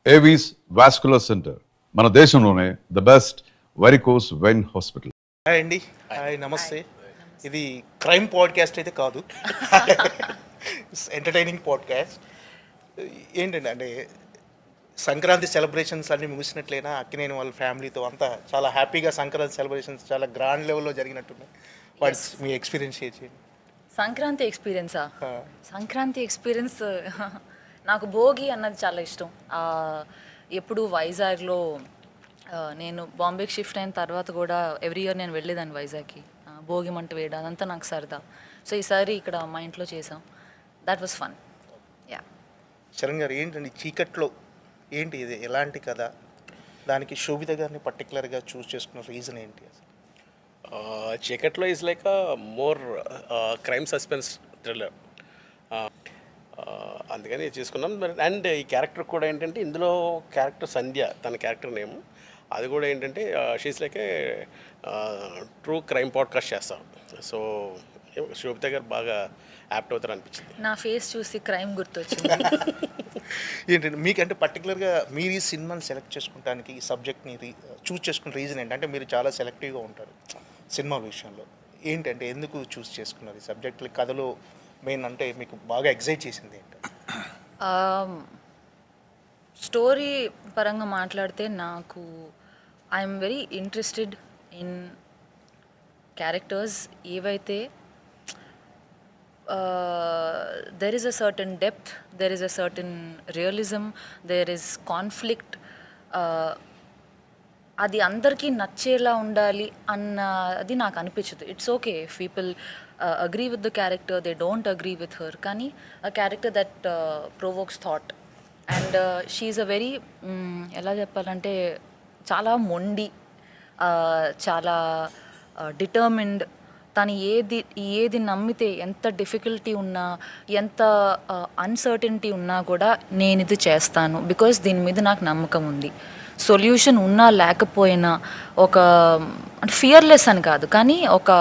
Avis vascular centre, మన దేశంలోనే the best varicose vein hospital. Hi అండి. హాయ్, నమస్తే. ఇది క్రైమ్ పాడ్కాస్ట్ అయితే కాదు, ఎంటర్టైనింగ్ పాడ్కాస్ట్. ఏంటండి అంటే సంక్రాంతి సెలబ్రేషన్స్ అన్నీ ముగిసినట్లయినా అక్కినేని వాళ్ళ ఫ్యామిలీతో అంతా చాలా హ్యాపీగా సంక్రాంతి సెలబ్రేషన్స్ చాలా గ్రాండ్ లెవెల్లో జరిగినట్టున్నాయి. వాట్స్ మీ ఎక్స్పీరియన్స్ షేర్ చేయండి. సంక్రాంతి ఎక్స్పీరియన్సా? సంక్రాంతి ఎక్స్పీరియన్స్ నాకు భోగి అన్నది చాలా ఇష్టం. ఎప్పుడు వైజాగ్లో నేను బాంబేకి షిఫ్ట్ అయిన తర్వాత కూడా ఎవ్రీ ఇయర్ నేను వెళ్ళేదాన్ని వైజాగ్కి. భోగి మంట వేయడం అదంతా నాకు సరదా. సో ఈసారి ఇక్కడ మా ఇంట్లో చేసాం. That was fun. Yeah. Charan గారు, ఏంటండి చీకట్లో ఏంటి ఇది, ఎలాంటి కథ? దానికి శోభిత గారిని పర్టికులర్గా చూస్ చేసుకున్న రీజన్ ఏంటి అసలు? చీకట్లో is like more crime suspense thriller, అందుకని చేసుకున్నాం. అండ్ ఈ క్యారెక్టర్ కూడా ఏంటంటే ఇందులో క్యారెక్టర్ సంధ్య, తన క్యారెక్టర్ నేమ్, అది కూడా ఏంటంటే షీస్ లైక్ ఏ ట్రూ క్రైమ్ పాడ్కాస్ట్ చేస్తాం. సో శోభిత గారు బాగా యాప్ట్ అవుతారు అనిపించింది. నా ఫేస్ చూసి క్రైమ్ గుర్తొచ్చింది. ఏంటంటే మీకంటే పర్టికులర్గా మీరు ఈ సినిమాని సెలెక్ట్ చేసుకుంటానికి, ఈ సబ్జెక్ట్ని చూస్ చేసుకున్న రీజన్ ఏంటంటే మీరు చాలా సెలెక్టివ్గా ఉంటారు సినిమా విషయంలో. ఏంటంటే ఎందుకు చూస్ చేసుకున్నారు ఈ సబ్జెక్ట్? కథలో మెయిన్ అంటే మీకు బాగా ఎగ్జైట్ చేసింది ఏంటి? స్టోరీ పరంగా మాట్లాడితే నాకు I'm very interested in characters ఏవైతే there is a certain depth, there is a certain realism, there is conflict. అది అందరికీ నచ్చేలా ఉండాలి అన్నది నాకు అనిపించదు. It's okay if people agree with the character, they don't agree with her, కానీ a character that provokes thought. And she's a very, ఎలా చెప్పాలంటే, చాలా మొండి, చాలా డిటర్మిన్డ్. తను ఏది నమ్మితే, ఎంత డిఫికల్టీ ఉన్నా, ఎంత అన్సర్టనిటీ ఉన్నా కూడా నేను ఇది చేస్తాను, బికాస్ దీని మీద నాకు నమ్మకం ఉంది. సొల్యూషన్ ఉన్నా లేకపోయినా ఒక ఫియర్లెస్ అని కాదు, కానీ ఒక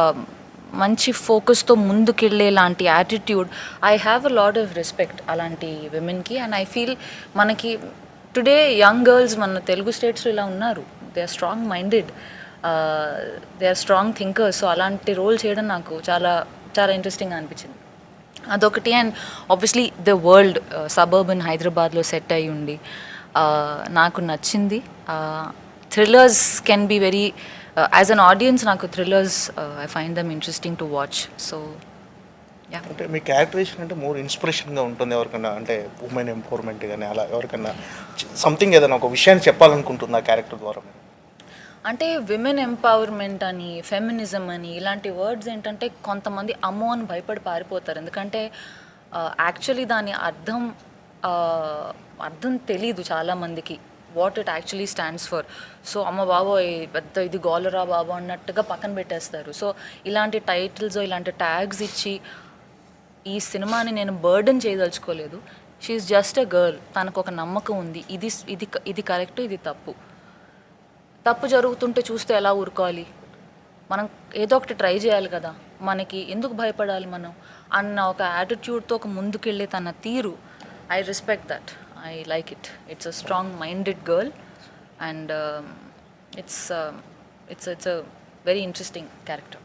మంచి ఫోకస్తో ముందుకెళ్ళే లాంటి attitude. I have a lot of respect అలాంటి విమెన్కి. అండ్ ఐ ఫీల్ మనకి టుడే యంగ్ గర్ల్స్ మన తెలుగు స్టేట్స్లో ఇలా ఉన్నారు. They are strong minded, they are strong thinkers. So అలాంటి రోల్ చేయడం నాకు చాలా చాలా ఇంట్రెస్టింగ్గా అనిపించింది, అదొకటి. And obviously the world suburban హైదరాబాద్లో సెట్ అయ్యి ఉండి నాకు నచ్చింది. Thrillers can be very, as an audience నాకు thrillers I find them interesting to watch. So yeah. అంటే మీ క్యారెక్టరేషన్ అంటే మోర్ ఇన్స్పిరేషన్గా ఉంటుంది ఎవరికన్నా, అంటే ఉమెన్ ఎంపవర్మెంట్ కానీ అలా ఎవరికన్నా సంథింగ్ ఏదైనా ఒక విషయాన్ని చెప్పాలనుకుంటుంది ఆ క్యారెక్టర్ ద్వారా? అంటే విమెన్ ఎంపవర్మెంట్ అని, ఫెమినిజం అని, ఇలాంటి వర్డ్స్ ఏంటంటే కొంతమంది అమ్మో అని భయపడి పారిపోతారు. ఎందుకంటే యాక్చువల్లీ దాని అర్థం తెలీదు చాలామందికి, what it actually stands for. So అమ్మ బాబోయ్ పెద్ద ఇది గోలరా బాబు అన్నట్టుగా పక్కన పెట్టేస్తారు. సో ఇలాంటి టైటిల్స్, ఇలాంటి ట్యాగ్స్ ఇచ్చి ఈ సినిమాని నేను బర్డెన్ చేయదలుచుకోలేదు. షీఈస్ జస్ట్ ఎ గర్ల్, తనకు ఒక నమ్మకం ఉంది, ఇది ఇది ఇది కరెక్ట్, ఇది తప్పు. తప్పు జరుగుతుంటే చూస్తే ఎలా ఊరుకోవాలి? మనం ఏదో ఒకటి ట్రై చేయాలి కదా, మనకి ఎందుకు భయపడాలి మనం అన్న ఒక యాటిట్యూడ్తో ఒక ముందుకెళ్ళే తన తీరు, I respect that, I like it. It's a strong minded girl and it's a very interesting character.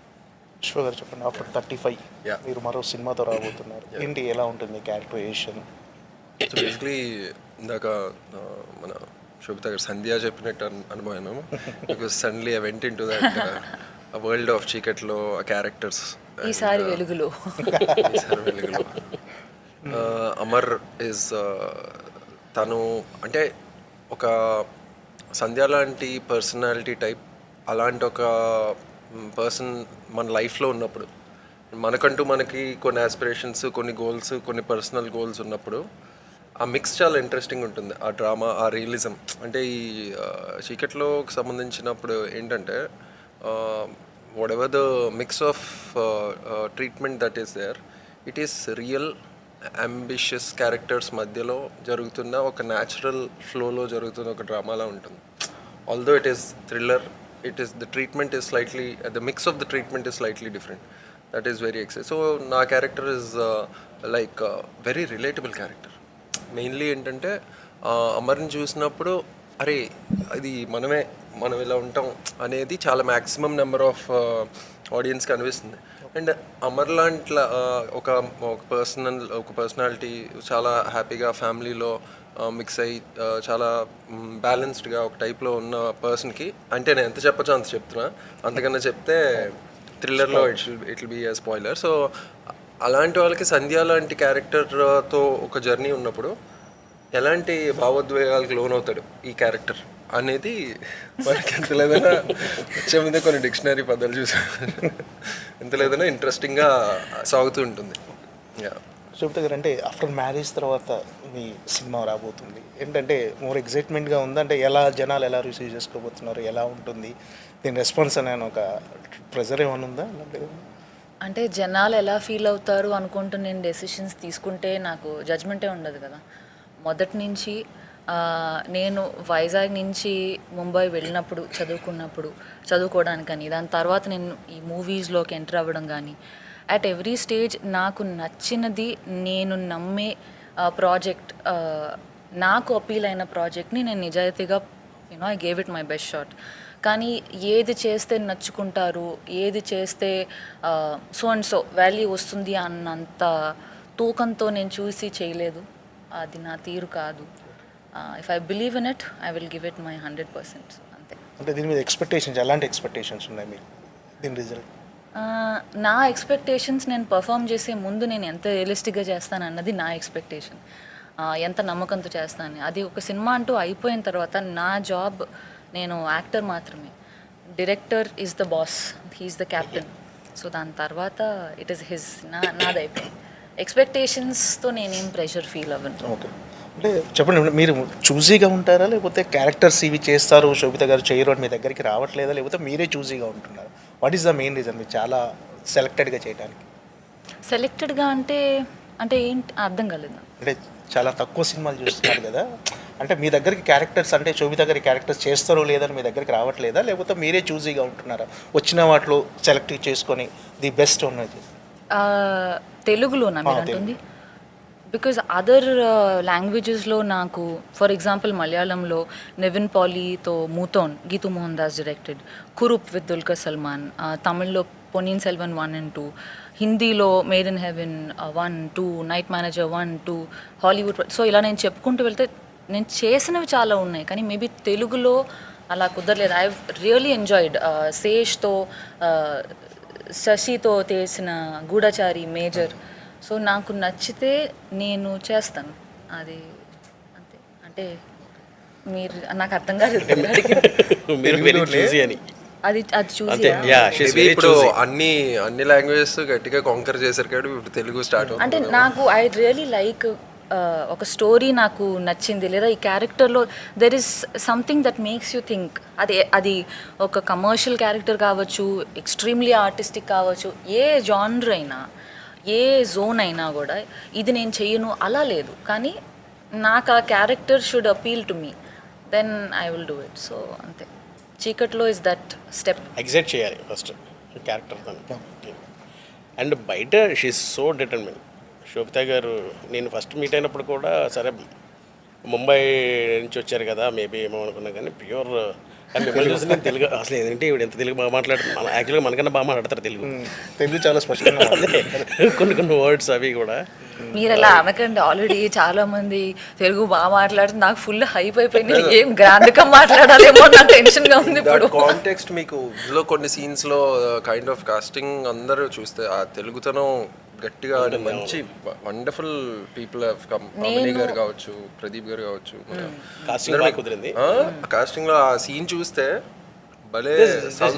విశ్వ గారు చెప్పండి, ఆఫ్టర్ 35 మీరు మరో సినిమాతో రాబోతున్నారు. ఏంటి, ఎలా ఉంటుంది క్యారెక్టరైజేషన్? సో బేసిక్లీ ఇందాక మన శోభిత గారు సంధ్య చెప్పినట్టు అనుభవం, because suddenly I went in to that world of చీకట్లో ఆ క్యారెక్టర్స్. ఈసారి వెలుగులో అమర్ ఇస్ తను అంటే ఒక సంధ్య లాంటి పర్సనాలిటీ టైప్, అలాంటి ఒక పర్సన్ మన లైఫ్లో ఉన్నప్పుడు, మనకి కొన్ని ఆస్పిరేషన్స్, కొన్ని గోల్స్, కొన్ని పర్సనల్ గోల్స్ ఉన్నప్పుడు ఆ మిక్స్ చాలా ఇంట్రెస్టింగ్ ఉంటుంది. ఆ డ్రామా, ఆ రియలిజం. అంటే ఈ చీకట్లోకి సంబంధించినప్పుడు ఏంటంటే whatever the mix of treatment that is there, it is real ambitious characters మధ్యలో జరుగుతున్న ఒక న్యాచురల్ ఫ్లోలో జరుగుతున్న ఒక డ్రామాలా ఉంటుంది. Although it is thriller, it is the treatment is slightly the mix of the treatment is slightly different. That is very exciting. So na character is like very relatable character. Mainly entante అమర్ని చూసినప్పుడు అరే అది మనం ఇలా ఉంటాం అనేది చాలా maximum number of ఆడియన్స్కి అనిపిస్తుంది. అండ్ అమర్ లాంటి ఒక పర్సనాలిటీ చాలా హ్యాపీగా ఫ్యామిలీలో మిక్స్ అయ్యి చాలా బ్యాలెన్స్డ్గా ఒక టైప్లో ఉన్న పర్సన్కి, అంటే నేను ఎంత చెప్పచ్చో అంత చెప్తున్నా, అంతకన్నా చెప్తే థ్రిల్లర్లో it will be a spoiler. So అలాంటి వాళ్ళకి సంధ్య లాంటి క్యారెక్టర్తో ఒక జర్నీ ఉన్నప్పుడు ఎలాంటి భావోద్వేగాలకు లోనవుతాడు ఈ క్యారెక్టర్ అనేది మనకి ఎంత లేదన్నా వచ్చే ముందే కొన్ని డిక్షనరీ పదాలు చూసాను, ఎంత లేదన్నా ఇంట్రెస్టింగ్గా సాగుతూ ఉంటుంది. శోభిత గారు, అంటే ఆఫ్టర్ మ్యారేజ్ తర్వాత మీ సినిమా రాబోతుంది, ఏంటంటే మోర్ ఎగ్జైట్మెంట్గా ఉంది, అంటే జనాలు ఎలా రిసీవ్ చేసుకోబోతున్నారు, ఎలా ఉంటుంది దీని రెస్పాన్స్ అనే ఒక ప్రెజర్ ఏమైనా ఉందా? అంటే జనాలు ఎలా ఫీల్ అవుతారు అనుకుంటూ నేను డెసిషన్స్ తీసుకుంటే నాకు జడ్జ్మెంటే ఉండదు కదా. మొదటి నుంచి నేను వైజాగ్ నుంచి ముంబై వెళ్ళినప్పుడు చదువుకోవడానికని, దాని తర్వాత నేను ఈ మూవీస్లోకి ఎంటర్ అవ్వడం కానీ, అట్ ఎవ్రీ స్టేజ్ నాకు నచ్చినది, నేను నమ్మే ప్రాజెక్ట్, నాకు అపీల్ అయిన ప్రాజెక్ట్ని నేను నిజాయితీగా I gave it my best shot. కానీ ఏది చేస్తే నచ్చుకుంటారు, ఏది చేస్తే సో అండ్ సో వాల్యూ వస్తుంది అన్నంత తూకంతో నేను చూసి చేయలేదు. అది నా తీరు కాదు. If I believe in it I will give it my 100%. అంతే. అంటే దీని మీద ఎక్స్పెక్టేషన్స్, ఎలాంటి ఎక్స్పెక్టేషన్స్ ఉన్నాయి మీకు దీని రిజల్ట్? నా ఎక్స్పెక్టేషన్స్, నేను పర్ఫామ్ చేసే ముందు నేను ఎంత రియలిస్టిక్గా చేస్తాను అన్నది నా ఎక్స్పెక్టేషన్, ఎంత నమ్మకంతో చేస్తాను. అది ఒక సినిమా అంటూ అయిపోయిన తర్వాత నా జాబ్, నేను యాక్టర్ మాత్రమే, director is the boss, he's the captain. So దాని తర్వాత ఇట్ ఈస్ హిజ్, నాది అయిపోయింది. ఎక్స్పెక్టేషన్స్తో నేనేం ప్రెషర్ ఫీల్ అవ్వను. ఓకే. అంటే చెప్పండి, మీరు చూజీగా ఉంటారా, లేకపోతే క్యారెక్టర్స్ ఇవి చేస్తారు శోభిత గారు చేయరు అని మీ దగ్గరికి రావట్లేదా, లేకపోతే మీరే చూజీగా ఉంటున్నారు? What is the main reason మీరు చాలా సెలెక్టెడ్గా చేయడానికి? సెలెక్టెడ్గా అంటే ఏంటి అర్థం కాలేదు. అంటే చాలా తక్కువ సినిమాలు చూస్తున్నారు కదా, అంటే మీ దగ్గరికి క్యారెక్టర్స్, అంటే శోభిత గారి క్యారెక్టర్స్ చేస్తారో లేదని మీ దగ్గరికి రావట్లేదా, లేకపోతే మీరే చూజీగా ఉంటున్నారా, వచ్చిన వాటిలో సెలెక్ట్ చేసుకొని ది బెస్ట్ ఉన్నది? తెలుగులోనా మీరు అంటుంది? బికాజ్ అదర్ లాంగ్వేజెస్లో నాకు, ఫర్ ఎగ్జాంపుల్ మలయాళంలో నెవిన్ పాలీతో మూతోన్, గీతూ మోహన్ దాస్ డైరెక్టెడ్, కురూప్ విత్ దుల్కర్ సల్మాన్, తమిళ్లో పొన్నియిన్ సెల్వన్ 1 and 2, హిందీలో Made in Heaven 1, 2, Night Manager 1, 2, Hollywood. So ఇలా నేను చెప్పుకుంటూ వెళ్తే నేను చేసినవి చాలా ఉన్నాయి, కానీ మేబీ తెలుగులో అలా కుదరలేదు. ఐ రియలీ ఎంజాయిడ్ శేష్తో, శశితో చేసిన గూఢచారి, మేజర్. సో నాకు నచ్చితే నేను చేస్తాను, అది అంతే. అంటే మీరు నాకు అర్థం కాలేదు, అది చూసి ఇప్పుడు అన్ని లాంగ్వేజెస్ గట్టిగా కాంకర్ చేశారు కాబట్టి ఇప్పుడు తెలుగు స్టార్ట్ అవుతుంది. అంటే నాకు ఐ రియలీ లైక్, ఒక స్టోరీ నాకు నచ్చింది, లేదా ఈ క్యారెక్టర్లో there is something that makes you think. అది ఒక కమర్షియల్ క్యారెక్టర్ కావచ్చు, ఎక్స్ట్రీమ్లీ ఆర్టిస్టిక్ కావచ్చు, ఏ జానర్ అయినా, ఏ జోన్ అయినా కూడా ఇది నేను చెయ్యను అలా లేదు. కానీ నాకు ఆ character should appeal to me, then I will do it. So అంతే. చీకట్లో ఇస్ దట్ స్టెప్. ఎగ్జైట్ చేయాలి ఫస్ట్ క్యారెక్టర్ దాన్ని. అండ్ బయట షీఈ్ సో డిటర్మిన్. శోభిత గారు నేను ఫస్ట్ మీట్ అయినప్పుడు కూడా, సరే ముంబై నుంచి వచ్చారు కదా మేబీ ఏమో అనుకున్నా, కానీ ప్యూర్ మిమ్మల్ని చూసి నేను తెలుగు అసలు ఏంటంటే ఇవి ఎంత తెలుగు బాగా మాట్లాడుతుంది. యాక్చువల్గా మనకన్నా బాగా మాట్లాడతారు తెలుగు చాలా స్పష్టంగా కొన్ని వర్డ్స్ అవి కూడా. మీరు అలా అనకండి, ఆల్రెడీ చాలా మంది తెలుగు బాగా మాట్లాడుతుంది, నాకు ఫుల్ హైప్ అయిపోయింది, ఏం గ్రాండ్గా మాట్లాడాలేమో నాకు టెన్షన్గా ఉంది ఇప్పుడు. కాంటెక్స్ట్ మీకు ఇందులో కొన్ని సీన్స్లో కైండ్ ఆఫ్ కాస్టింగ్ అందరూ చూస్తే ఆ తెలుగుతనం గట్టిగా, మంచి వండర్ఫుల్ పీపుల్ హావ్ కమ్. అమని గారు కావచ్చు, ప్రదీప్ గారు కావచ్చు, కాస్టింగ్ లో ఆ సీన్ చూస్తే భలే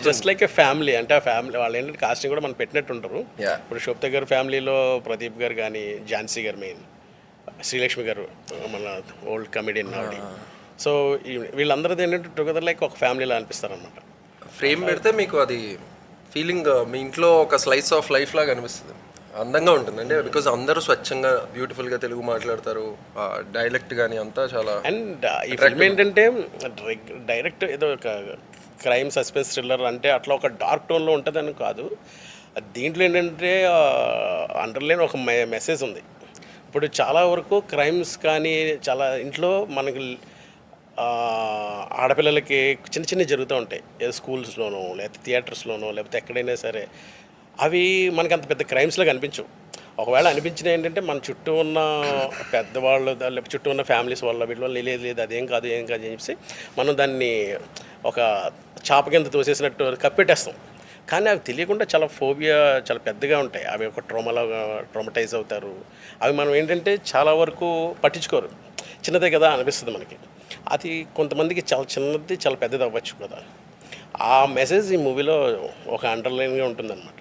జస్ట్ లైక్ ఏ ఫ్యామిలీ. అంటే ఆ ఫ్యామిలీ వాళ్ళు ఏంటంటే కాస్టింగ్ కూడా మనం పెట్టినట్టు ఉంటారు. ఇప్పుడు శోభిత గారు ఫ్యామిలీలో ప్రదీప్ గారు కానీ, ఝాన్సీ గారు మెయిన్, శ్రీలక్ష్మి గారు మన ఓల్డ్ కమెడియన్ ఆవిడ. సో వీళ్ళందరిది ఏంటంటే టుగెదర్ లైక్ ఒక ఫ్యామిలీలా అనిపిస్తారు అనమాట. ఫ్రేమ్ పెడితే మీకు అది ఫీలింగ్ మీ ఇంట్లో ఒక స్లైస్ ఆఫ్ లైఫ్ లాగా అనిపిస్తుంది. అందంగా ఉంటుంది అంటే బికాజ్ అందరూ స్వచ్ఛంగా బ్యూటిఫుల్గా తెలుగు మాట్లాడతారు, డైలెక్ట్ కానీ అంతా చాలా. అండ్ ఈ ఫిల్మ్ ఏంటంటే డైరెక్ట్ ఏదో ఒక క్రైమ్ సస్పెన్స్ థ్రిల్లర్ అంటే అట్లా ఒక డార్క్ టోన్లో ఉంటుందని కాదు. దీంట్లో ఏంటంటే అండర్లైన్ ఒక మెసేజ్ ఉంది. ఇప్పుడు చాలా వరకు క్రైమ్స్ కానీ చాలా ఇంట్లో మనకి ఆడపిల్లలకి చిన్న చిన్నవి జరుగుతూ ఉంటాయి, ఏదో స్కూల్స్లోనో లేకపోతే థియేటర్స్లోనో లేకపోతే ఎక్కడైనా సరే. అవి మనకి అంత పెద్ద క్రైమ్స్లో కనిపించవు. ఒకవేళ అనిపించినవి ఏంటంటే మన చుట్టూ ఉన్న పెద్దవాళ్ళు లేకపోతే చుట్టూ ఉన్న ఫ్యామిలీస్ వల్ల వీటి వల్ల లేదు లేదు అదేం కాదు ఏం కాదు అని చెప్పేసి మనం దాన్ని ఒక చాప కింద తోసేసినట్టు కప్పెట్టేస్తాం. కానీ అవి తెలియకుండా చాలా ఫోబియా చాలా పెద్దగా ఉంటాయి. అవి ఒక ట్రామటైజ్ అవుతారు. అవి మనం ఏంటంటే చాలా వరకు పట్టించుకోరు, చిన్నదే కదా అనిపిస్తుంది మనకి. అది కొంతమందికి చాలా చిన్నది చాలా పెద్దది అవ్వచ్చు కదా. ఆ మెసేజ్ ఈ మూవీలో ఒక అండర్లైన్గా ఉంటుందన్నమాట.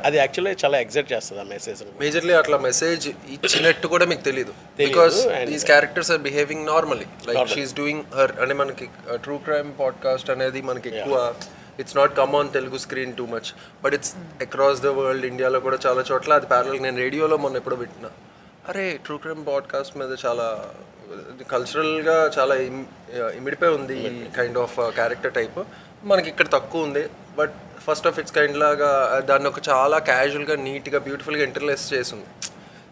అది యాక్చువల్లీ చాలా ఎగ్జైట్ చేస్తుంది ఆ మెసేజ్. మేజర్లీ అట్లా మెసేజ్ ఇచ్చినట్టు కూడా మీకు తెలియదు, because these characters are behaving normally like she's doing her. అంటే మనకి ట్రూ క్రైమ్ పాడ్కాస్ట్ అనేది మనకి ఎక్కువ it's not come on Telugu screen too much, but it's across the world. ఇండియాలో కూడా చాలా చోట్ల అది ప్యారల్. నేను రేడియోలో మొన్న ఎప్పుడో వింటున్నా, అరే ట్రూ క్రైమ్ పాడ్కాస్ట్ మీద చాలా కల్చరల్గా చాలా ఇమిడిపోయి ఉంది ఈ కైండ్ ఆఫ్ క్యారెక్టర్ టైప్. మనకి ఇక్కడ తక్కువ ఉంది, but first of it's kind లాగా దాన్ని ఒక చాలా క్యాజువల్గా నీట్గా బ్యూటిఫుల్గా ఇంటర్లేస్ చేసింది.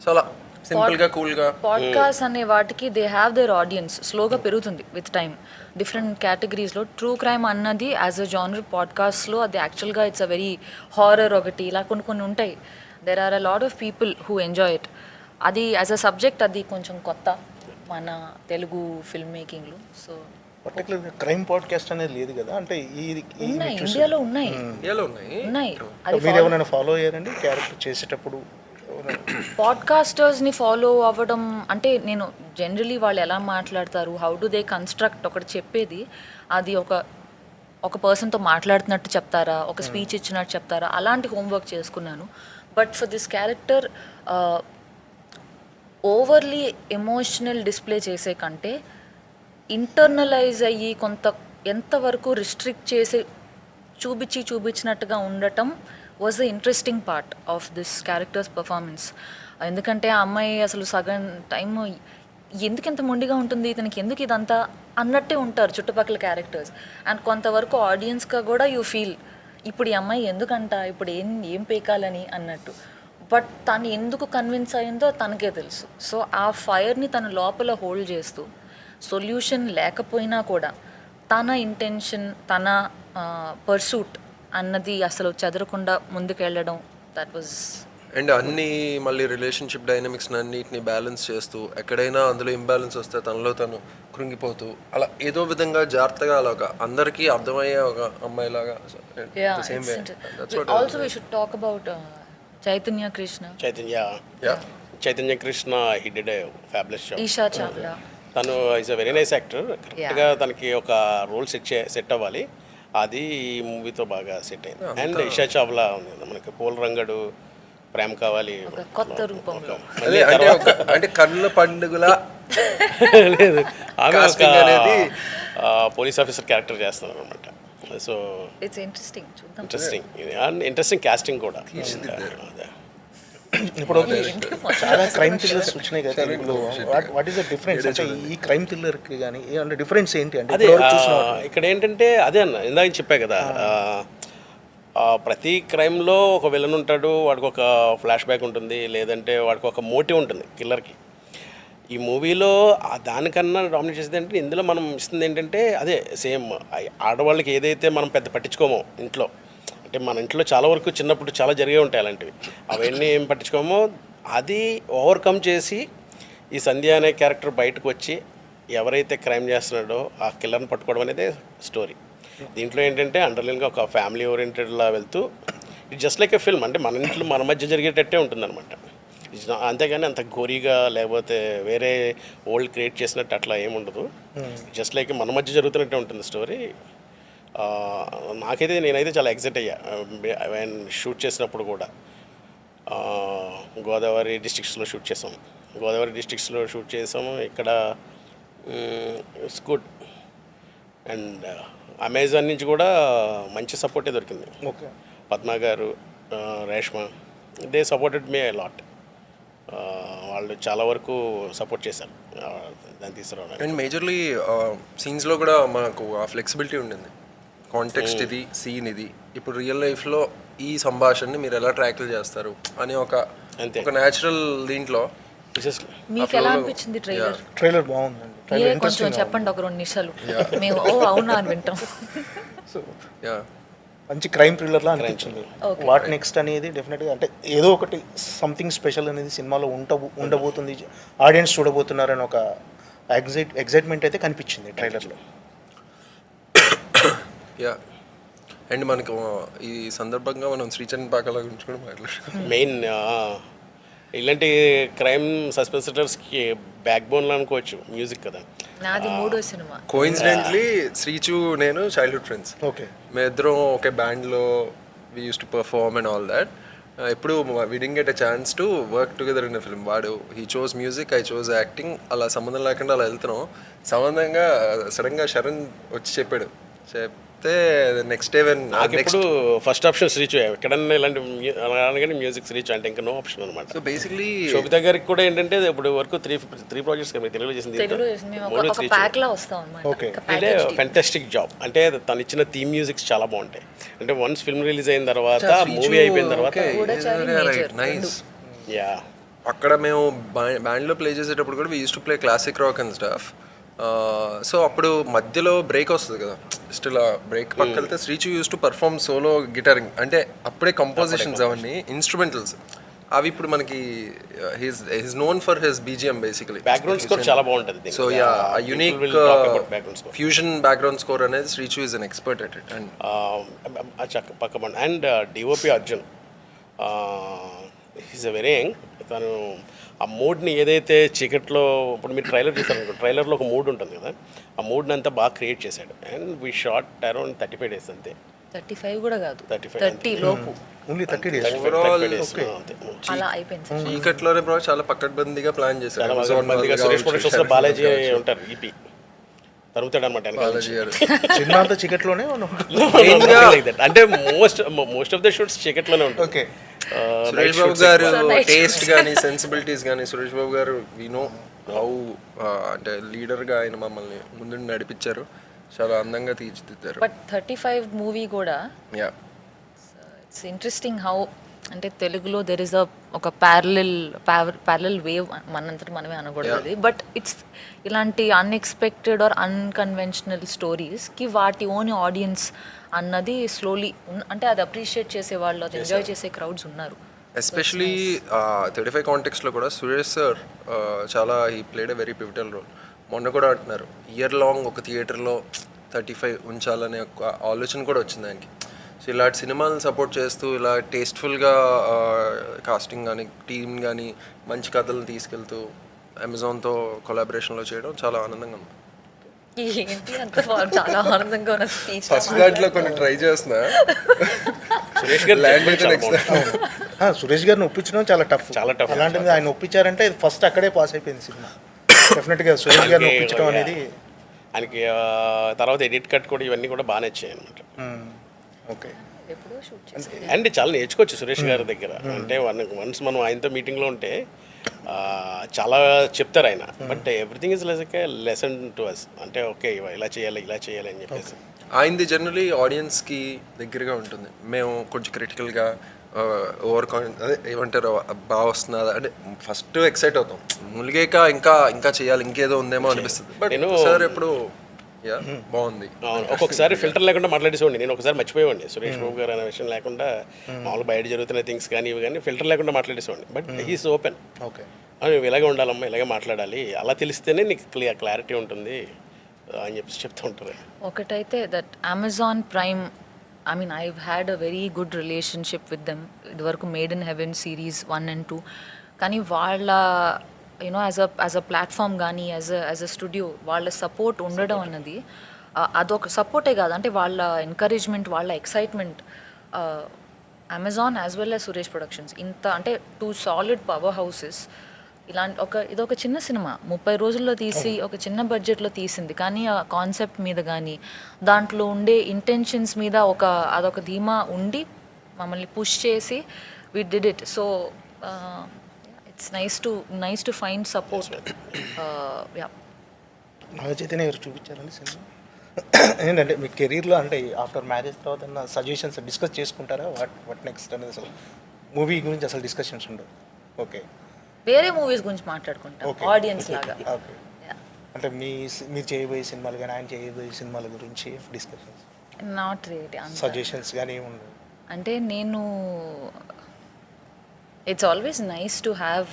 చాలా సింపుల్గా కూల్గా. పాడ్కాస్ట్ అనే వాటికి దే హ్యావ్ దేర్ ఆడియన్స్, స్లోగా పెరుగుతుంది విత్ టైమ్. డిఫరెంట్ కేటగిరీస్లో ట్రూ క్రైమ్ అన్నది యాజ్ అ జానర్ పాడ్కాస్ట్లో అది యాక్చువల్గా ఇట్స్ అ వెరీ హారర్ ఒకటి, ఇలా కొన్ని కొన్ని ఉంటాయి. There are a lot of people who enjoy it. అది యాజ్ అ సబ్జెక్ట్ అది కొంచెం కొత్త మన తెలుగు ఫిల్మ్ మేకింగ్లో. సో పర్టికులర్గా క్రైమ్ పాడ్కాస్ట్ అనేది లేదు కదా, అంటే ఉన్నాయి, ఇండియాలో ఉన్నాయి. మీరు ఏమైనా ఫాలో అయ్యారండి క్యారెక్టర్ చేసేటప్పుడు? పాడ్కాస్టర్స్ని ఫాలో అవ్వడం అంటే నేను జనరలీ వాళ్ళు ఎలా మాట్లాడతారు, హౌ డు దే కన్స్ట్రక్ట్ ఒకటి చెప్పేది, అది ఒక పర్సన్తో మాట్లాడుతున్నట్టు చెప్తారా, ఒక స్పీచ్ ఇచ్చినట్టు చెప్తారా, అలాంటి హోంవర్క్ చేసుకున్నాను. But for this character overly emotional display చేసే కంటే ఇంటర్నలైజ్ అయ్యి కొంత ఎంతవరకు రిస్ట్రిక్ట్ చేసి చూపించినట్టుగా ఉండటం was the interesting part of this characters performance. ఎందుకంటే ఆ అమ్మాయి అసలు సగం టైం ఎందుకు ఎంత మొండిగా ఉంటుంది, ఇతనికి ఎందుకు ఇదంతా అన్నట్టే ఉంటారు చుట్టుపక్కల క్యారెక్టర్స్. అండ్ కొంతవరకు ఆడియన్స్గా కూడా యూ ఫీల్ ఇప్పుడు ఈ అమ్మాయి ఎందుకంట, ఇప్పుడు ఏం పేకాలని అన్నట్టు. బట్ తను ఎందుకు కన్విన్స్ అయిందో తనకే తెలుసు. సో ఆ ఫైర్ని తన లోపల హోల్డ్ చేస్తూ సొల్యూషన్ లేకపోయినా కూడా తన ఇంటెన్షన్, తన పర్సూట్ అన్నది అసలు చెదరకుండా ముందుకెళ్ళడం, దట్ వాజ్. అండ్ అన్ని మళ్ళీ రిలేషన్షిప్ డైనమిక్స్ అన్నిటిని బ్యాలెన్స్ చేస్తూ ఎక్కడైనా అందులో ఇంబ్యాలెన్స్ వస్తే తనలో తను కృంగిపోతూ అలా ఏదో విధంగా జాగ్రత్తగా అలా ఒక అందరికీ అర్థమయ్యే ఒక అమ్మాయిలాగా. Also we should talk about Chaitanya Krishna. Chaitanya Krishna he did a fabulous job. Esha Chawla తను is a very nice actor. కరెక్ట్గా తనకి ఒక రోల్ సెట్ అవ్వాలి, అది ఈ మూవీతో బాగా సెట్ అయింది. అండ్ ఇషా చావ్లా ఉంది మనకి, పూల రంగడు, ప్రేమ కావాలి, కొత్త రూపం. అంటే కళ్ళ పండుగల లేదు, ఆమె ఒక పోలీస్ ఆఫీసర్ క్యారెక్టర్ చేస్తున్నారు అనమాట. సో ఇట్స్ ఇంట్రెస్టింగ్, చూద్దాం. ఇంట్రెస్టింగ్ కాస్టింగ్ కూడా. ఇప్పుడు చాలా క్రైమ్ థ్రిల్లర్స్ వచ్చినాయి కదా తెలుగులో, వాట్ ఈస్ ద డిఫరెన్స్ అంటే ఈ క్రైమ్ థ్రిల్లర్కి కానీ అంటే డిఫరెన్స్ ఏంటి అంటే? అదే ఇక్కడ ఏంటంటే అదే అన్న ఇందాక చెప్పా కదా, ప్రతి క్రైమ్లో ఒక విలన్ ఉంటాడు, వాడికి ఒక ఫ్లాష్ బ్యాక్ ఉంటుంది, లేదంటే వాడికి ఒక మోటివ్ ఉంటుంది కిల్లర్కి. ఈ మూవీలో దానికన్నా డామినేట్ చేసేది ఏంటంటే ఇందులో మనం ఇస్తుంది ఏంటంటే అదే సేమ్ ఆడవాళ్ళకి ఏదైతే మనం పెద్ద పట్టించుకోమో ఇంట్లో, అంటే మన ఇంట్లో చాలా వరకు చిన్నప్పుడు చాలా జరిగే ఉంటాయి అలాంటివి, అవన్నీ ఏం పట్టించుకోమో అది ఓవర్కమ్ చేసి ఈ సంధ్య అనే క్యారెక్టర్ బయటకు వచ్చి ఎవరైతే క్రైమ్ చేస్తున్నాడో ఆ కిల్లర్ని పట్టుకోవడం అనేది స్టోరీ. దీంట్లో ఏంటంటే అండర్లైన్గా ఒక ఫ్యామిలీ ఓరియంటెడ్లా వెళ్తూ it just like a film, అంటే మన ఇంట్లో మన మధ్య జరిగేటట్టే ఉంటుందన్నమాట. అంతేగాని అంత గోరీగా లేకపోతే వేరే ఓల్డ్ క్రియేట్ చేసినట్టు అట్లా ఏముండదు, జస్ట్ లైక్ మన మధ్య జరుగుతున్నట్టే ఉంటుంది స్టోరీ. నేనైతే చాలా ఎక్సైట్ అయ్యా షూట్ చేసినప్పుడు కూడా. గోదావరి డిస్ట్రిక్ట్స్లో షూట్ చేసాము. ఇక్కడ ఇట్స్ గుడ్. అండ్ అమెజాన్ నుంచి కూడా మంచి సపోర్టే దొరికింది. ఓకే, పద్మ గారు, Reshma, they supported me a lot. వాళ్ళు చాలా వరకు సపోర్ట్ చేశారు దాన్ని తీసుకురావడానికి. అండ్ మేజర్లీ సీన్స్లో కూడా మనకు ఆ ఫ్లెక్సిబిలిటీ ఉండింది. కాంటెక్స్ట్ ఇది, సీన్ ఇది, ఇప్పుడు రియల్ లైఫ్లో ఈ సంభాషణని మీరు ఎలా ట్రాకిల్ చేస్తారు అని ఒక న్యాచురల్ దీంట్లో మీకు ఎలా అనిపించింది ట్రైలర్? ట్రైలర్ బాగుందండి. మీరే ట్రైలర్ కొంచెం ఇంట్రెస్టింగ్ చెప్పండి ఒక 2 నిమిషాలు, మేము ఓ అవునా అని వింటాం. సో యా మంచి క్రైమ్ థ్రిల్లర్లా అనిపించింది. Okay. వాట్ నెక్స్ట్ అనేది డెఫినెట్గా అంటే ఏదో ఒకటి సంథింగ్ స్పెషల్ అనేది సినిమాలో ఉండబోతుంది, ఆడియన్స్ చూడబోతున్నారని ఒక ఎగ్జైట్మెంట్ అయితే కనిపించింది ట్రైలర్లో. యా అండ్ మనకు ఈ సందర్భంగా మనం శ్రీచరణ్ పాకాల గురించి కూడా మాట్లాడుతున్నాం. మెయిన్ ఇలాంటి క్రైమ్ సస్పెన్స్ థ్రిల్లర్స్కి బ్యాక్ బోన్లో అనుకోవచ్చు మ్యూజిక్ కదా. నాది 3వ సినిమా. కోయిన్సిడెంట్లీ శ్రీచు నేను చైల్డ్హుడ్ ఫ్రెండ్స్. ఓకే. మేమిద్దరం ఒకే బ్యాండ్లో we use to perform and all that. ఎప్పుడు we didn't get a chance to work together in a film. వాడు he chose music, I chose acting. అలా సంబంధం లేకుండా అలా వెళ్తున్నాం. సంబంధంగా సడన్గా శరణ్ వచ్చి చెప్పాడు. చెప్తే నెక్స్ట్ డే వెన్ నాకు ఇప్పుడు ఫస్ట్ ఆప్షన్ శ్రీచు, ఎక్కడన్నా ఇలాంటి అనగానే మ్యూజిక్ శ్రీచు అంటే ఇంకా నో ఆప్షన్ అనమాట. సో బేసిక్లీ శోభిత గారికి కూడా ఏంటంటే ఇప్పుడు వరకు త్రీ ప్రాజెక్ట్స్ తెలుగులో చేసింది. తెలుగులో మేము ఒక ప్యాక్ లా వస్తాం అన్నమాట. ఓకే. అంటే ఫెంటాస్టిక్ జాబ్. అంటే తను ఇచ్చిన థీమ్ మ్యూజిక్స్ చాలా బాగుంటాయి. అంటే వన్స్ ఫిల్మ్ రిలీజ్ అయిన తర్వాత, మూవీ అయిపోయిన తర్వాత నైస్. యా అక్కడ మేము బ్యాండ్లో ప్లే చేసేటప్పుడు కూడా we use to play classic rock and staff. So అప్పుడు మధ్యలో బ్రేక్ వస్తుంది కదా, జస్ట్ ఇలా బ్రేక్ పక్కన వెళ్తే Srichu use to perform solo guitaring. అంటే అప్పుడే కంపోజిషన్స్ అవన్నీ ఇన్స్ట్రుమెంటల్స్ అవి ఇప్పుడు మనకి his known for his BGM basically. Background score చాలా బాగుంటుంది. So yeah unique fusion background score అనేది Srichu is an expert at it. And పక్కబండి and DOP Arjun is a very young. తను ఆ మూడ్ని ఏదైతే చీకట్లో ఇప్పుడు మీరు ట్రైలర్ చూస్తారు, ట్రైలర్లో ఒక మూడ్ ఉంటుంది కదా, ఆ మూడ్ని అంతా బాగా క్రియేట్ చేశాడు. And we short around 35 days అంతే. 35 కూడా కాదు, 35 30 లోపు ఓన్లీ 30 days. ఓవరాల్ అలా అయిపోయింది. చీకట్లోనే బ్రో చాలా పక్కడ్బందీగా ప్లాన్ చేశారు. మందిగా సురేష్ ప్రొడక్షన్స్లో బాలాజీ ఉంటారు, ఈపీ తరుగుతాడు అనమాట. బాలాజీ గారు సినిమా అంతా చీకట్లోనే అంటే మోస్ట్ ఆఫ్ ద షూట్స్ చీకట్లోనే ఉంటాయి. ఓకే. సురేష్ బాబు గారు టేస్ట్ కానీ సెన్సిబిలిటీస్ కానీ, సురేష్ బాబు గారు వి నో హౌ అంటే లీడర్గా ఆయన మమ్మల్ని ముందు నడిపించారు, చాలా అందంగా తీర్చిదిద్దారు. బట్ 35 మూవీ కూడా యా ఇట్స్ ఇంట్రెస్టింగ్ హౌ అంటే తెలుగులో దెర్ ఇస్ ఒక ప్యారలల్ వేవ్ మనంతటి మనమే అనకూడదు, బట్ ఇట్స్ ఇలాంటి అన్ఎక్స్పెక్టెడ్ ఆర్ అన్కన్వెన్షనల్ స్టోరీస్కి వాటి ఓన్ ఆడియన్స్ అన్నది స్లోలీ అంటే అది అప్రిషియేట్ చేసే వాళ్ళు, అది ఎంజాయ్ చేసే క్రౌడ్స్ ఉన్నారు. ఎస్పెషలీ 35 కాంటెక్స్లో కూడా సురేష్ సార్ చాలా he played a very pivotal role. మొన్న కూడా అంటున్నారు ఇయర్ లాంగ్ ఒక థియేటర్లో 35 ఉంచాలనే ఒక ఆలోచన కూడా వచ్చింది ఆయనకి. సో ఇలాంటి సినిమాలను సపోర్ట్ చేస్తూ ఇలా టేస్ట్ఫుల్గా కాస్టింగ్ కానీ, టీమ్ కానీ, మంచి కథలను తీసుకెళ్తూ అమెజాన్తో కొలాబరేషన్లో చేయడం చాలా ఆనందంగా ఉంది. ఏంటి అంత చాలా ఆనందంగా ఉన్న స్పీచ్. ఫస్ట్ దాంట్లో కొన్ని ట్రై చేస్తున్నా. సురేష్ గారు సురేష్ గారిని ఒప్పించడం చాలా టఫ్. అలాంటిది ఆయన ఒప్పించారంటే ఫస్ట్ అక్కడే పాస్ అయిపోయింది సినిమా. డెఫినెట్గా సురేష్ గారిని ఒప్పించడం అనేది ఆయనకి తర్వాత ఎడిట్ కట్ కూడా ఇవన్నీ కూడా బాగా నచ్చాయి అనమాట. ఓకే. ఎప్పుడో షూట్ చేసి అండ్ చాలా నేర్చుకోవచ్చు సురేష్ గారి దగ్గర. అంటే వన్స్ మనం ఆయనతో మీటింగ్లో ఉంటే చాలా చెప్తారు ఆయన, but everything is like a lesson to us. అంటే ఓకే ఇలా చేయాలి అని చెప్పేసి ఆయనది జనరలీ ఆడియన్స్కి దగ్గరగా ఉంటుంది. మేము కొంచెం క్రిటికల్గా అదే ఏమంటారు బాగా వస్తున్నది అంటే ఫస్ట్ ఎక్సైట్ అవుతాం, ములిగాక ఇంకా చేయాలి, ఇంకేదో ఉందేమో అనిపిస్తుంది. బట్ సార్ ఎప్పుడు బాగుంది. ఒక్కొక్కసారి ఫిల్టర్ లేకుండా మాట్లాడేసేవాడిని. నేను ఒకసారి మర్చిపోయేవాడిని సురేష్ బాబు గారు అనే విషయం లేకుండా, మామూలు బయట జరుగుతున్న థింగ్స్ కానీ ఇవి కానీ ఫిల్టర్ లేకుండా మాట్లాడేసేవాడిని. But he's open. ఓకే. నువ్వు ఇలాగే ఉండాలమ్మా, ఇలాగే మాట్లాడాలి, అలా తెలిస్తేనే నీకు క్లారిటీ ఉంటుంది అని చెప్పి చెప్తూ ఉంటారు. ఒకటైతే that Amazon Prime, I mean I had a very good relationship with them. ఇదివరకు Made in Heaven series 1 and 2, కానీ వాళ్ళ యూనో యాజ్ అ ప్లాట్ఫామ్ కానీ యాజ్ అ స్టూడియో వాళ్ళ సపోర్ట్ ఉండడం అన్నది అదొక సపోర్టే కాదు, అంటే వాళ్ళ ఎంకరేజ్మెంట్, వాళ్ళ excitement, Amazon as well as Suresh Productions ఇంత అంటే 2 సాలిడ్ పవర్ హౌసెస్. ఇలాంటి ఇదొక చిన్న సినిమా 30 రోజుల్లో తీసి ఒక చిన్న బడ్జెట్లో తీసింది, కానీ ఆ కాన్సెప్ట్ మీద కానీ దాంట్లో ఉండే ఇంటెన్షన్స్ మీద అదొక ధీమా ఉండి మమ్మల్ని పుష్ చేసి we did it. So it's nice to find support. Naga Chaitanya garu చూపించారండి సినిమా. ఏంటంటే మీ కెరీర్లో అంటే ఆఫ్టర్ మ్యారేజ్ తర్వాత సజెషన్స్ డిస్కస్ చేసుకుంటారా? వాట్ నెక్స్ట్ అనేది అసలు మూవీ గురించి అసలు డిస్కషన్స్ ఉండవు. ఓకే. వేరే మూవీస్ గురించి మాట్లాడుకుంటాం ఆడియన్స్ లాగా. ఓకే. అంటే మీరు చేయబోయే సినిమాలు కానీ ఆయన చేయబోయే సినిమాల గురించి డిస్కషన్స్, నాట్ రియలీ సజెషన్స్ కానీ ఉండవు. అంటే నేను it's always nice to have,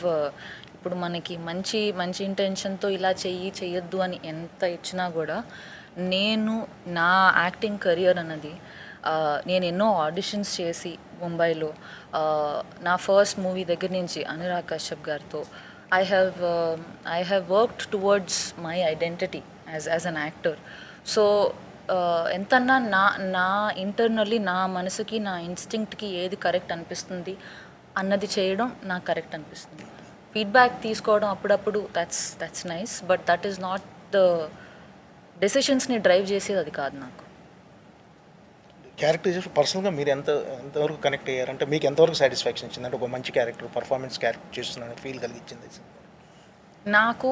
ఇప్పుడు మనకి మంచి మంచి ఇంటెన్షన్తో ఇలా చెయ్యొద్దు అని ఎంత ఇచ్చినా కూడా, నేను నా యాక్టింగ్ కెరియర్ అన్నది నేను ఎన్నో ఆడిషన్స్ చేసి ముంబైలో నా ఫస్ట్ మూవీ దగ్గర నుంచి అనురాగ్ కశ్యప్ గారితో I have worked towards my identity as an actor. So ఎంతన్నా నా ఇంటర్నల్లీ నా మనసుకి నా ఇన్స్టింక్ట్కి ఏది కరెక్ట్ అనిపిస్తుంది అన్నది చేయడం నాకు కరెక్ట్ అనిపిస్తుంది. ఫీడ్బ్యాక్ తీసుకోవడం అప్పుడప్పుడు that's nice, but that is not the డెసిషన్స్ని డ్రైవ్ చేసేది, అది కాదు నాకు. క్యారెక్టరైజేషన్ పర్సనల్గా మీరు ఎంతవరకు కనెక్ట్ అయ్యారంటే మీకు ఎంతవరకు సాటిస్ఫాక్షన్ ఇచ్చింది? అంటే ఒక మంచి క్యారెక్టర్ పర్ఫార్మెన్స్ క్యారెక్టర్ చేస్తున్నాను ఫీల్ కలిగించింది నాకు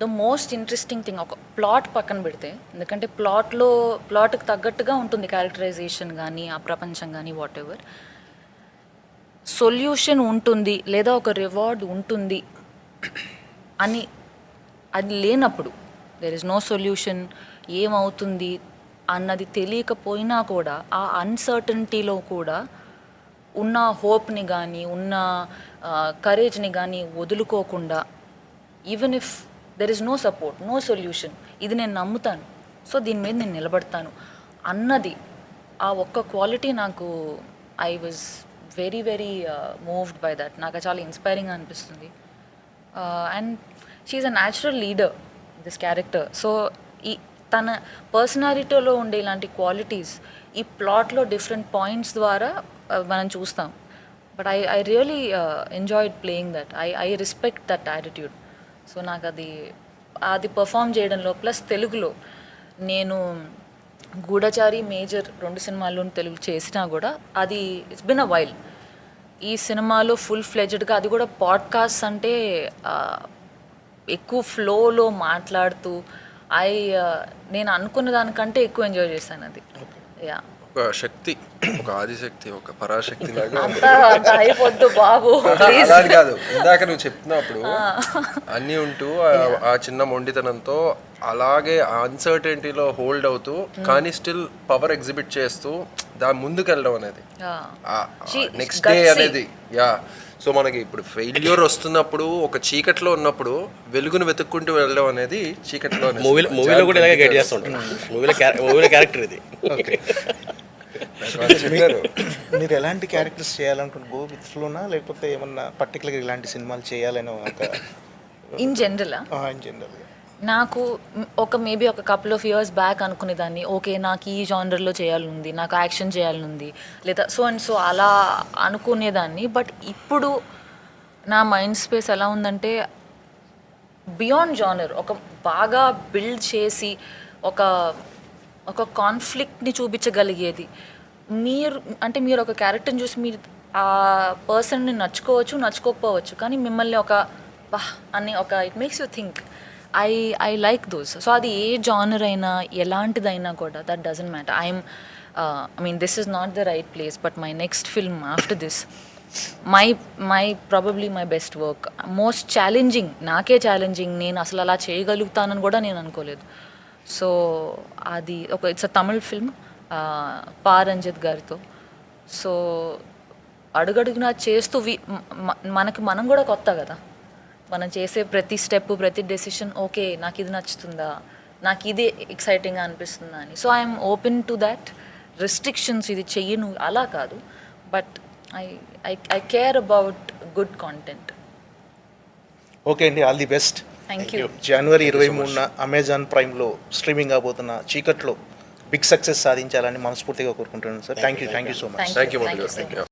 ద మోస్ట్ ఇంట్రెస్టింగ్ థింగ్, ఒక ప్లాట్ పక్కన పెడితే, ఎందుకంటే ప్లాట్కి తగ్గట్టుగా ఉంటుంది క్యారెక్టరైజేషన్ కానీ ఆ ప్రపంచం కానీ వాట్ ఎవర్, సొల్యూషన్ ఉంటుంది లేదా ఒక రివార్డ్ ఉంటుంది అని అది లేనప్పుడు, దెర్ ఇస్ నో సొల్యూషన్, ఏమవుతుంది అన్నది తెలియకపోయినా కూడా ఆ అన్సర్టనిటీలో కూడా ఉన్న హోప్ని కానీ ఉన్న కరేజ్ని కానీ వదులుకోకుండా, even if there is no support, no solution, ఇది నేను నమ్ముతాను, సో దీని మీద నేను నిలబడతాను అన్నది, ఆ ఒక్క క్వాలిటీ నాకు, I was very very moved by that. నాకు చాలా ఇన్స్పైరింగ్ అనిపిస్తుంది. And she is a natural leader this character. So ఈ తన పర్సనాలిటీలో ఉండే ఇలాంటి క్వాలిటీస్ ఈ ప్లాట్లో డిఫరెంట్ పాయింట్స్ ద్వారా మనం చూస్తాం. But I really enjoyed playing that. I respect that attitude. So నాకు అది పర్ఫామ్ చేయడంలో, ప్లస్ తెలుగులో నేను గూఢచారి, మేజర్ 2 సినిమాల్లో తెలుగు చేసినా కూడా అది ఇట్స్ బిన్ అ వైల్. ఈ సినిమాలో ఫుల్ ఫ్లెడ్జ్డ్గా, అది కూడా పాడ్కాస్ట్ అంటే ఎక్కువ ఫ్లోలో మాట్లాడుతూ నేను అనుకున్న దానికంటే ఎక్కువ ఎంజాయ్ చేశాను అది. యా, ఒక శక్తి, ఒక ఆదిశక్తి, ఒక పరాశక్తి లాగా అంత అయిపోద్దు బాబు. అలాది కాదు, ఇందాక నువ్వు చెప్తున్నప్పుడు అన్నీ ఉంటూ ఆ చిన్న మొండితనంతో అలాగే అన్సర్టెనిటీలో హోల్డ్ అవుతూ కానీ స్టిల్ పవర్ ఎగ్జిబిట్ చేస్తూ దాని ముందుకు వెళ్ళడం అనేది నెక్స్ట్ డే అనేది. యా, సో మనకి ఇప్పుడు ఫెయిల్యూర్ వస్తున్నప్పుడు, ఒక చీకట్లో ఉన్నప్పుడు వెలుగును వెతుక్కుంటూ వెళ్ళడం అనేది చీకట్లో. మూవీలో కూడా ఇలాగే గైడ్ చేస్తుంటాను. మూవీలో క్యారెక్టర్ ఇది. మీరు ఎలాంటి క్యారెక్టర్స్ చేయాలనుకుంటే గో విత్ ఫ్లోనా, లేకపోతే ఏమన్నా పర్టికులర్గా ఇలాంటి సినిమాలు చేయాలని ఒక ఇన్ జనరల్ నాకు మేబీ ఒక కపుల్ ఆఫ్ ఇయర్స్ బ్యాక్ అనుకునేదాన్ని, ఓకే నాకు ఈ జానర్లో చేయాలనుంది, నాకు యాక్షన్ చేయాలనుంది, లేదా సో అండ్ సో అలా అనుకునేదాన్ని. బట్ ఇప్పుడు నా మైండ్ స్పేస్ ఎలా ఉందంటే, బియాండ్ జానర్, ఒక బాగా బిల్డ్ చేసి ఒక కాన్ఫ్లిక్ట్ని చూపించగలిగేది. మీరు ఒక క్యారెక్టర్ని చూసి మీరు ఆ పర్సన్ని నచ్చుకోకపోవచ్చు, కానీ మిమ్మల్ని ఒక it makes you think. I like those. So అది ఏ జానర్ అయినా, ఎలాంటిదైనా కూడా, that doesn't matter. I mean this is not the right place, but my next film after this, probably my best work, most challenging, నాకే challenging, నేను అసలు అలా చేయగలుగుతానని కూడా నేను అనుకోలేదు. సో అది ఇట్స్ అ తమిళ్ ఫిల్మ్ పా రంజిత్ గారితో. సో అడుగడుగునా చేస్తూ మనం కూడా కొత్త కదా, మనం చేసే ప్రతి స్టెప్, ప్రతి డెసిషన్, ఓకే నాకు ఇది నచ్చుతుందా, నాకు ఇది ఎక్సైటింగ్గా అనిపిస్తుందా అని. So I'm open to that. Restrictions ఇది చెయ్యను అలా కాదు, but I care about good content. Okay అండి, all the best. Thank you. జనవరి 23న అమెజాన్ ప్రైమ్లో స్ట్రీమింగ్ అవబోతున్న చీకట్లో బిగ్ సక్సెస్ సాధించాలని మనస్ఫూర్తిగా కోరుకుంటున్నాను sir. Thank you so much. Thank you.